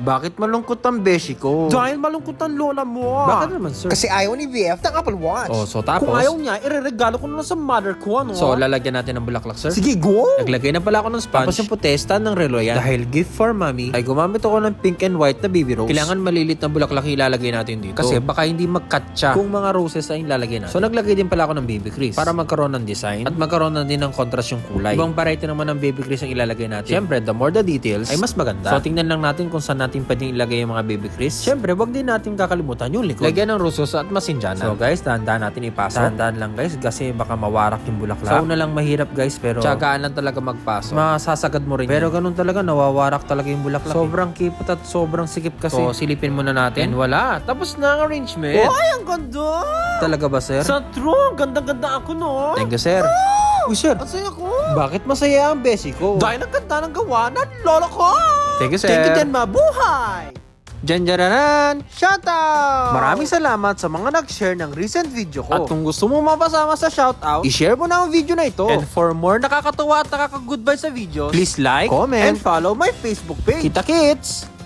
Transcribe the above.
Bakit malungkot ang beshi ko? Dahil malungkot ang lola mo. Bakit naman, sir? Kasi ayaw ni VF ng Apple Watch. Oh, so tapos? Kung ayaw niya, ireregalo ko na lang sa mother ko, ano? So, lalagyan natin ng bulaklak, sir? Sige, go! Naglagay na pala ako ng sponge. Tapos yung protesta ng relo yan. Dahil gift for mommy, ay gumamit ako ng pink and white na baby rose. Kailangan malilit na bulaklak ilalagay natin dito. Kasi baka hindi magkatcha kung mga roses ay ilalagay natin. So, naglagay din pala ako ng baby crease para magkaroon ng design at magkaroon na din ng contrast yung kulay. Ibang variety naman ng baby crease ang ilalagay natin. Siyempre, the more the details, ay mas maganda. So, tingnan lang natin kung saan natin pwedeng ilagay yung mga baby crease. Siyempre, wag din natin kakalimutan yung likod. Lagyan ng roses at masinjanan. So, guys, dahan-dahan natin ipasok. Dahan-dahan lang, guys, kasi baka mawarak yung bulaklak. Sa una lang mahirap, guys, pero tiyagaan lang talaga magpasok. Masasagad mo rin. Pero ganun talaga, nawawarak talaga yung bulaklak. Sobrang kipot at sobrang sikip kasi. So, silipin muna natin. And wala. Tapos na ang arrangement. Ay, ang ganda! Talaga ba, sir? Sa true, ganda-ganda ako, no? Thank you, sir. Uy, sir. Ang saya ko. Bakit masaya ang beshi ko? Dahil ang ganda ng gawa ng lola ko! Thank you, sir. Thank you din, mabuhay! Janjaranan! Shoutout! Maraming salamat sa mga nag-share ng recent video ko. At kung gusto mo mapasama sa shoutout, i-share mo na ang video na ito. And for more nakakatuwa at nakaka-good vibes sa video, please like, comment, and follow my Facebook page. Kita kits!